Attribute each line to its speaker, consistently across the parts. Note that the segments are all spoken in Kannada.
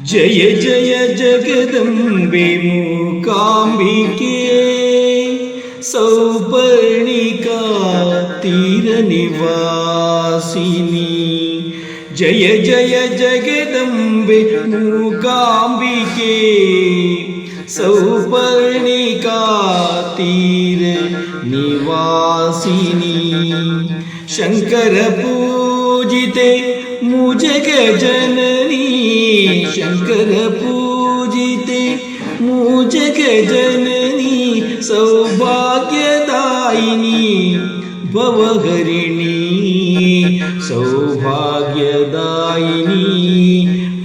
Speaker 1: ಜಯ ಜಯ ಜಗದಂಬೆ ಮೂಕಾಂಬಿಕೆ ಸೌಪರ್ಣಿಕಾ ತೀರ ನಿವಾಸಿನಿ. ಜಯ ಜಯ ಜಗದಂಬೆ ಮೂಕಾಂಬಿಕೆ ಸೌಪರ್ಣಿಕಾ ತೀರ ನಿವಾಸಿನಿ. ಶಂಕರ ಪೂಜಿತೆ ಮುಜಗ ಜನನಿ, ಶಂಕರ ಪೂಜಿತೆ ಮುಜಗ ಜನನಿ. ಸೌಭಾಗ್ಯದಾಯಿನಿ ಭವಹರಿಣಿ, ಸೌಭಾಗ್ಯದಾಯಿನಿ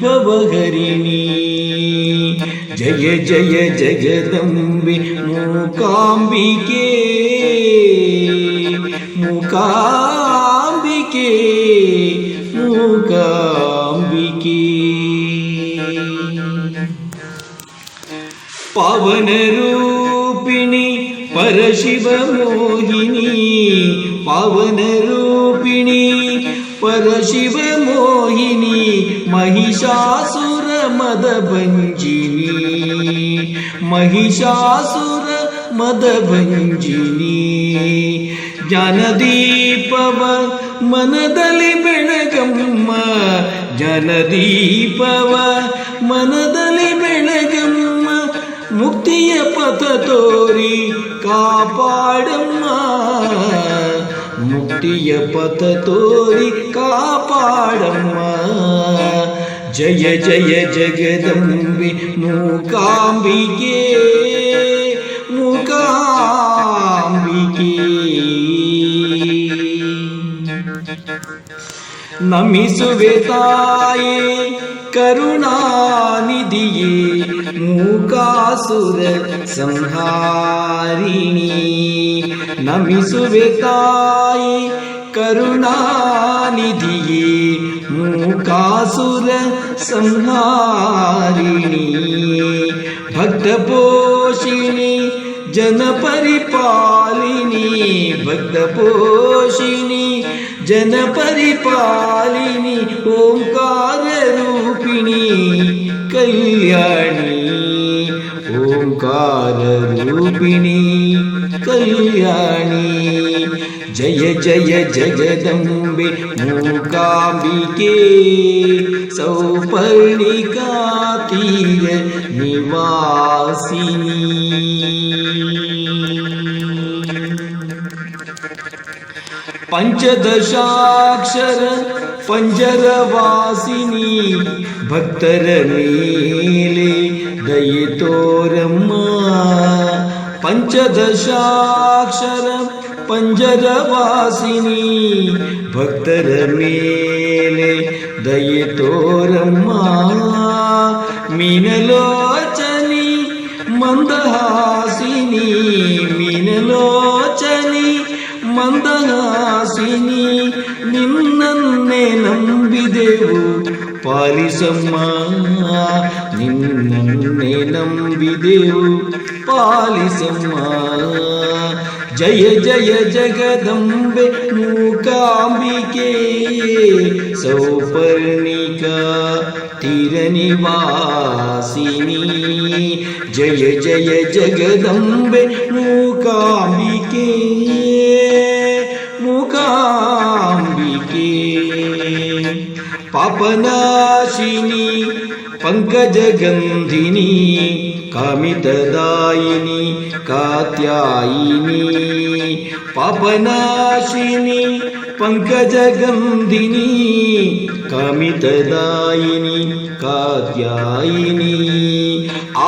Speaker 1: ಭವಹರಿಣಿ. ಜಯ ಜಯ ಜಗದಂಬೆ ಮೂಕಾಂಬಿಕೆ ಮೂಕಾಂಬಿಕೆ ಮೂಕಾಂಬಿಕೆ. ಪಾವನ ರೂಪಿಣಿ ಪರಶಿವ ಮೋಹಿನಿ, ಪಾವನ ರೂಪಿಣಿ ಪರಶಿವ ಮೋಹಿನಿ. ಮಹಿಷಾಸುರ ಮದಭಂಜಿನಿ, ಮಹಿಷಾಸುರ ಮದಭಂಜಿನಿ. ಜ್ಞಾನದೀಪವ ಮನದಲ್ಲಿ ಬೆಳಗಮ್ಮ, ಜ್ಞಾನದೀಪವ ಮನದಲ್ಲಿ ಬೆಳಗಮ್ಮ. ಮುಕ್ತಿಯ ಪಥ ತೋರಿ ಕಾಪಾಡಮ್ಮ, ಮುಕ್ತಿಯ ಪಥ ತೋರಿ ಕಾಪಾಡಮ್ಮ. ಜಯ ಜಯ ಜಗದಂಬೆ ಮೂಕಾಂಬಿಕೆ ಮೂಕಾಂಬಿಕೆ. ನಮಿಸುವೆ ತಾಯೇ ಕರುಣಾನಿಧಿಯೇ ಮೂಕಾಸುರ ಸಂಹಾರಿಣಿ. ನಮಿಸುವೆ ತಾಯೇ ಕರುಣಾನಿಧಿಯೇ ಮೂಕಾಸುರ ಸಂಹಾರಿಣಿ. ಭಕ್ತ ಪೋಷಿಣಿ ಜನ ಪರಿಪಾಲಿನಿ, ಭಕ್ತ ಪೋಷಿಣಿ ಜನ ಪರಿಪಾಲಿನಿ. ಓಂಕಾರ ರೂಪಿಣಿ ಕಲ್ಯಾಣಿ, ಓಂಕಾರ ರೂಪಿಣಿ ಕಲ್ಯಾಣಿ. ಜಯ ಜಯ ಜಗದಂಬೆ ಮೂಕಾಂಬಿಕೆ ಸೌಪರ್ಣಿಕಾ ತೀರ ನಿವಾಸಿನಿ. ಪಂಚದಶಾಕ್ಷರ ಪಂಜರವಾಸಿನಿ, ಭಕ್ತರ ಮೇಲೆ ದಯೆ ತೋರಮ್ಮ. ಪಂಚದಶಾಕ್ಷರ ಪಂಜರವಾಸಿನಿ, ಭಕ್ತರ ಮೇಲೆ ದಯೆ ತೋರಮ್ಮ. ಮೀನಲೋಚನಿ ಮಂದಹಾಸಿನಿ, ಮೀನಲೋಚನಿ ಮಂದಹಾಸಿನಿ. ನಿನ್ನನ್ನೇ ನಂಬಿದೆವು ಪಾಲಿಸಮ್ಮ, ನಿನ್ನನ್ನೇ ನಂಬಿದೆವು ಪಾಲಿಸಮ್ಮ. ಜಯ ಜಯ ಜಗದಂಬೆ ಮೂಕಾಂಬಿಕೆ ಸೌಪರ್ಣಿಕಾ ತೀರ ನಿವಾಸಿನಿ. ಜಯ ಜಯ ಜಗದಂಬೆ ಮೂಕಾಂಬಿಕೆ ಮೂಕಾಂಬಿಕೆ. ಪಾಪನಾಶಿನಿ ಪಂಕಜಗಂಧಿನಿ, ಕಾಮಿತದಾಯಿನಿ ಕಾತ್ಯಾಯಿನಿ. ಪಾಪನಾಶಿನಿ ಪಂಕಜಗಂಧಿನಿ, ಕಾಮಿತದಾಯಿನಿ ಕಾತ್ಯಾಯಿನಿ.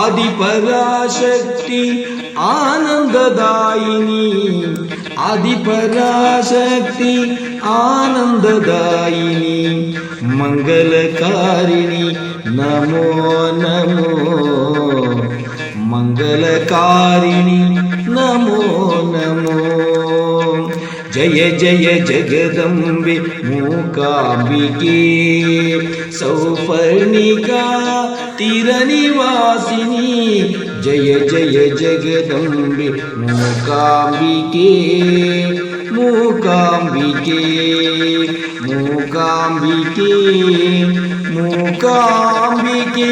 Speaker 1: ಆದಿಪರಾಶಕ್ತಿ ಆನಂದದಾಯಿನಿ, ಆದಿಪರಾಶಕ್ತಿ ಆನಂದದಾಯಿನಿ. ಮಂಗಲಕಾರಿಣಿ ನಮೋ ನಮೋ, ಮಂಗಲಕಾರಿಣಿ ನಮೋ ನಮೋ. ಜಯ ಜಯ ಜಗದಂಬೆ ಮೂಕಾಂಬಿಕೆ ಸೌಪರ್ಣಿಕಾ ತೀರ ನಿವಾಸಿನಿ. ಜಯ ಜಯ ಜಗದಂಬೆ ಮೂಕಾಂಬಿಕೆ ಮೂಕಾಂಬಿಕೆ ಮೂಕಾಂಬಿಕೆ ಮೂಕಾಂಬಿಕೆ